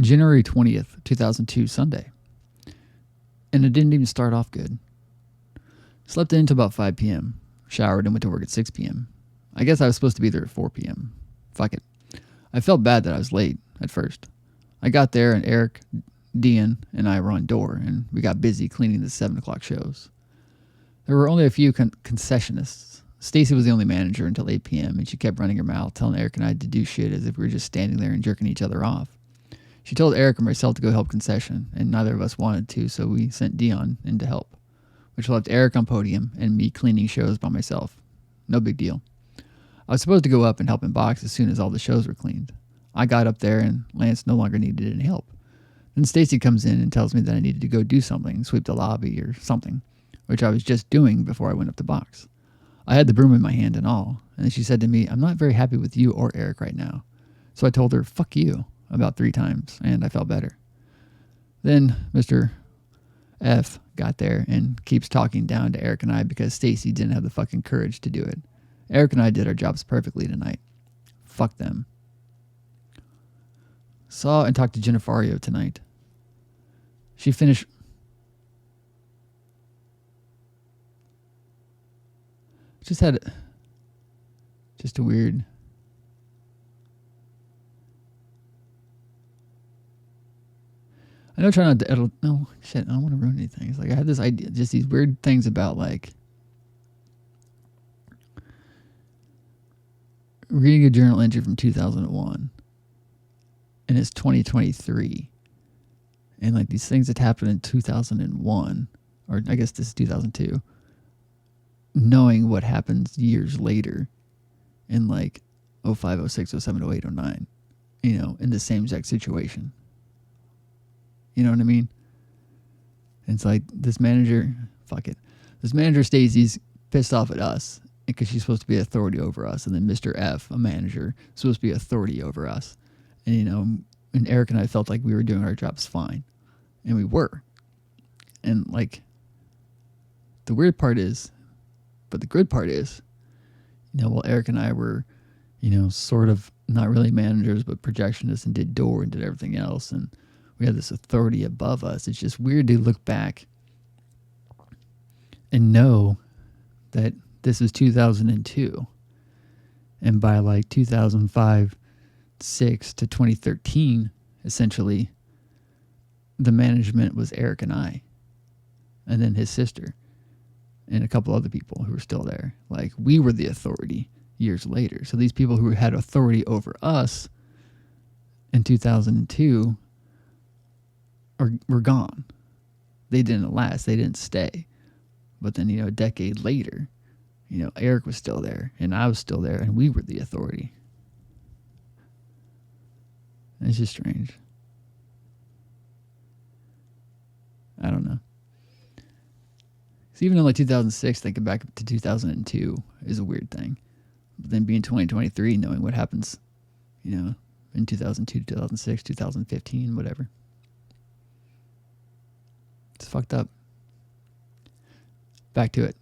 January 20th, 2002, Sunday. And it didn't even start off good. Slept in until about 5 p.m. Showered and went to work at 6 p.m. I guess I was supposed to be there at 4 p.m. Fuck it. I felt bad that I was late at first. I got there and Eric, Dean, and I were on door, and we got busy cleaning the 7 o'clock shows. There were only a few concessionists. Stacy was the only manager until 8 p.m., and she kept running her mouth, telling Eric and I to do shit as if we were just standing there and jerking each other off. She told Eric and myself to go help concession, and neither of us wanted to, so we sent Dion in to help, which left Eric on podium and me cleaning shows by myself. No big deal. I was supposed to go up and help in box as soon as all the shows were cleaned. I got up there, and Lance no longer needed any help. Then Stacy comes in and tells me that I needed to go do something, sweep the lobby or something, which I was just doing before I went up to box. I had the broom in my hand and all, and she said to me, "I'm not very happy with you or Eric right now." So I told her, "Fuck you," about 3 times, and I felt better. Then Mr. F got there and keeps talking down to Eric and I because Stacy didn't have the fucking courage to do it. Eric and I did our jobs perfectly tonight. Fuck them. Saw and talked to Jennifario tonight. She finished... Just had... Just a weird... I know trying not to edit... No, shit, I don't want to ruin anything. It's like I had this idea, just these weird things about like... reading a journal entry from 2001. And it's 2023. And like these things that happened in 2001, or I guess this is 2002, knowing what happens years later in like 05, 06, 07, 08, 09, you know, in the same exact situation. You know what I mean? It's like this manager, fuck it. This manager Stacey's pissed off at us because she's supposed to be authority over us. And then Mr. F, a manager, is supposed to be authority over us. And, you know, and Eric and I felt like we were doing our jobs fine. And we were. And, like, the weird part is, but the good part is, you know, while Eric and I were, you know, sort of not really managers, but projectionists and did door and did everything else. And we had this authority above us. It's just weird to look back and know that this is 2002. And by like 2005, 6 to 2013, essentially, the management was Eric and I, and then his sister, and a couple other people who were still there. Like, we were the authority years later. So these people who had authority over us in 2002 were gone. They didn't last. They didn't stay. But then, you know, a decade later, you know, Eric was still there, and I was still there, and we were the authority. It's just strange. I don't know. So even in like 2006, thinking back to 2002 is a weird thing. But then being 2023, knowing what happens, you know, in 2002, 2006, 2015, whatever. It's fucked up. Back to it.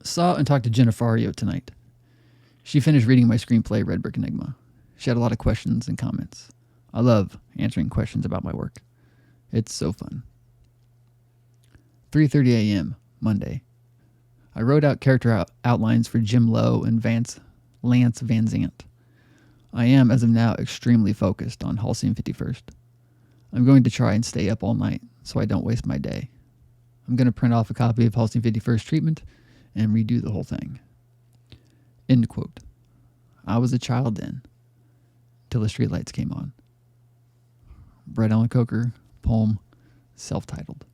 Saw and talked to Jennifario tonight. She finished reading my screenplay, Red Brick Enigma. She had a lot of questions and comments. I love answering questions about my work. It's so fun. 3:30 a.m., Monday. I wrote out character outlines for Jim Lowe and Lance Van Zant. I am, as of now, extremely focused on Halcyon 51st. I'm going to try and stay up all night so I don't waste my day. I'm going to print off a copy of Halcyon 51st treatment and redo the whole thing. End quote. I was a child then, till the streetlights came on. Brett Allen Coker, poem, self-titled.